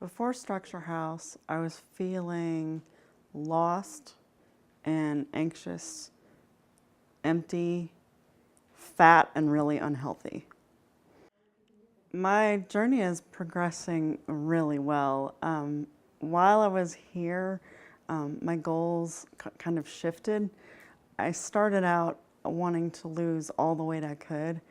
Before Structure House, I was feeling lost and anxious, empty, fat, and really unhealthy. My journey is progressing really well. While I was here, my goals kind of shifted. I started out wanting to lose all the weight I could,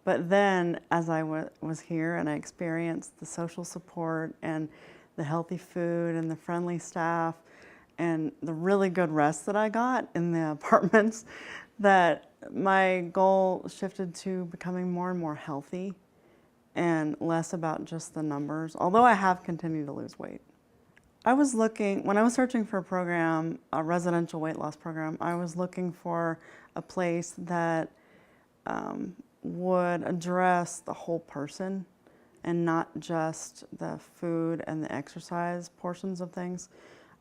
but then as I was here and I experienced the social support and the healthy food and the friendly staff and the really good rest that I got in the apartments, that my goal shifted to becoming more and more healthy and less about just the numbers, although I have continued to lose weight. I was looking, when I was searching for a program, a residential weight loss program, I was looking for a place that would address the whole person and not just the food and the exercise portions of things.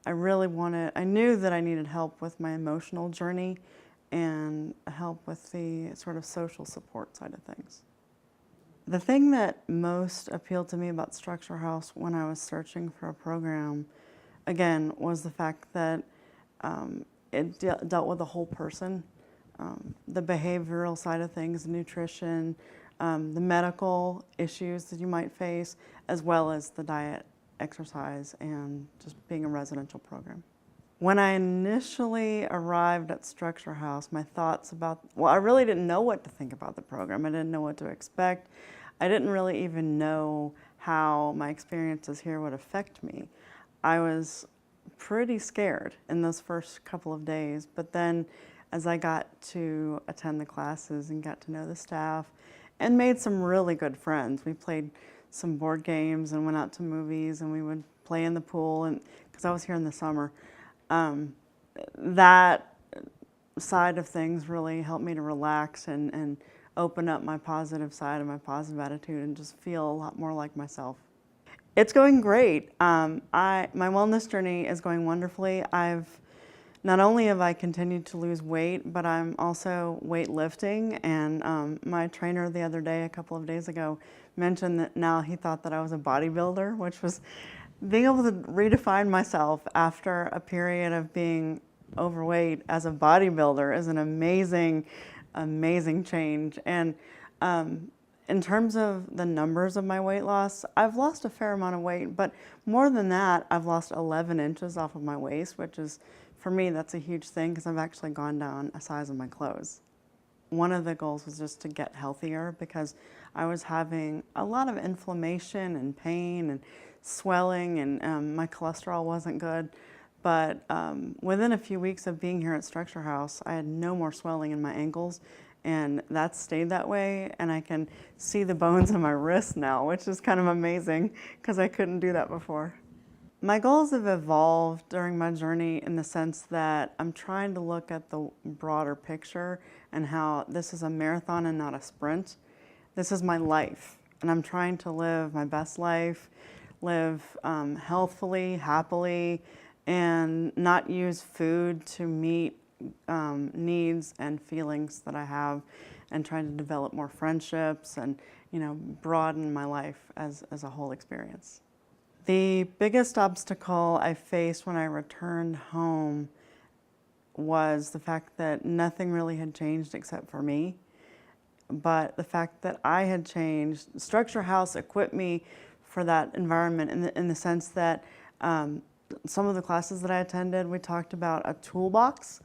I knew that I needed help with my emotional journey and help with the sort of social support side of things. The thing that most appealed to me about Structure House when I was searching for a program, again, was the fact that it dealt with the whole person, the behavioral side of things, nutrition, the medical issues that you might face, as well as the diet, exercise, and just being a residential program. When I initially arrived at Structure House, my thoughts I really didn't know what to think about the program. I didn't know what to expect. I didn't really even know how my experiences here would affect me. I was pretty scared in those first couple of days, but then as I got to attend the classes and got to know the staff and made some really good friends. We played some board games and went out to movies, and we would play in the pool, and because I was here in the summer. That side of things really helped me to relax and open up my positive side and my positive attitude and just feel a lot more like myself. It's going great. My wellness journey is going wonderfully. Not only have I continued to lose weight, but I'm also weightlifting, and my trainer the other day, a couple of days ago, mentioned that now he thought that I was a bodybuilder, which was being able to redefine myself after a period of being overweight as a bodybuilder is an amazing, amazing change. And in terms of the numbers of my weight loss, I've lost a fair amount of weight, but more than that, I've lost 11 inches off of my waist, which is, for me, that's a huge thing because I've actually gone down a size of my clothes. One of the goals was just to get healthier because I was having a lot of inflammation and pain and swelling, and my cholesterol wasn't good. But within a few weeks of being here at Structure House, I had no more swelling in my ankles, and that stayed that way, and I can see the bones in my wrists now, which is kind of amazing because I couldn't do that before. My goals have evolved during my journey in the sense that I'm trying to look at the broader picture and how this is a marathon and not a sprint. This is my life, and I'm trying to live my best life, live healthfully, happily, and not use food to meet needs and feelings that I have, and trying to develop more friendships and, broaden my life as a whole experience. The biggest obstacle I faced when I returned home was the fact that nothing really had changed except for me. But the fact that I had changed, Structure House equipped me for that environment in the sense that some of the classes that I attended, we talked about a toolbox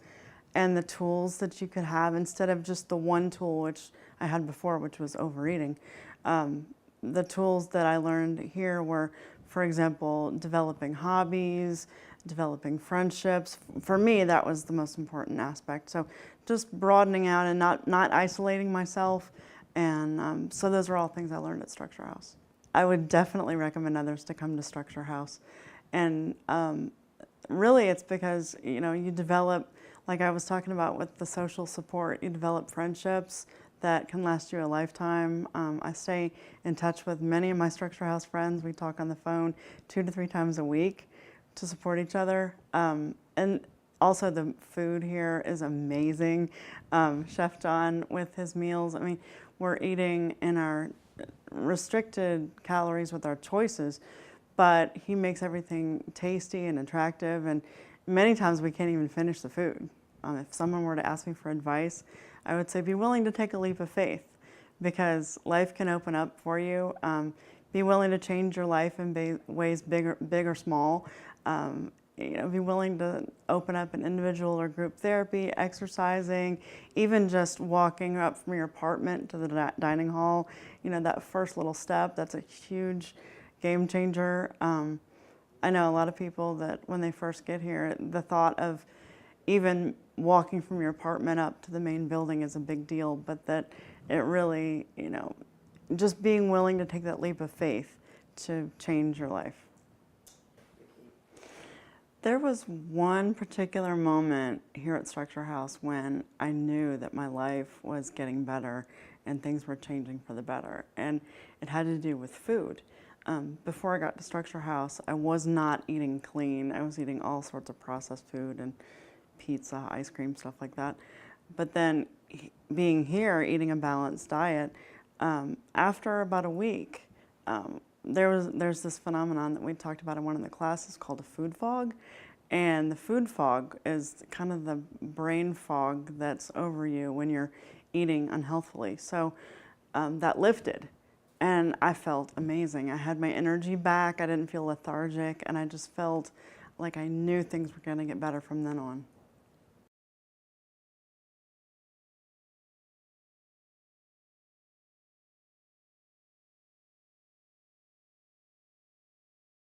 and the tools that you could have instead of just the one tool, which I had before, which was overeating. The tools that I learned here were, for example, developing hobbies, developing friendships. For me, that was the most important aspect. So just broadening out and not isolating myself. And so those are all things I learned at Structure House. I would definitely recommend others to come to Structure House. And really it's because, you develop, like I was talking about with the social support, you develop friendships that can last you a lifetime. I stay in touch with many of my Structure House friends. We talk on the phone 2 to 3 times a week to support each other. And also the food here is amazing. Chef John with his meals, we're eating in our restricted calories with our choices, but he makes everything tasty and attractive, and many times we can't even finish the food. If someone were to ask me for advice, I would say be willing to take a leap of faith, because life can open up for you. Be willing to change your life in ways big or small. Be willing to open up an individual or group therapy, exercising, even just walking up from your apartment to the dining hall. That first little step, that's a huge game changer. I know a lot of people that when they first get here, the thought of even walking from your apartment up to the main building is a big deal, but that it really, just being willing to take that leap of faith to change your life. There was one particular moment here at Structure House when I knew that my life was getting better and things were changing for the better, and it had to do with food. Before I got to Structure House, I was not eating clean. I was eating all sorts of processed food and pizza, ice cream, stuff like that. But then being here, eating a balanced diet, after about a week, there's this phenomenon that we talked about in one of the classes called a food fog. And the food fog is kind of the brain fog that's over you when you're eating unhealthily. So that lifted, and I felt amazing. I had my energy back, I didn't feel lethargic, and I just felt like I knew things were gonna get better from then on.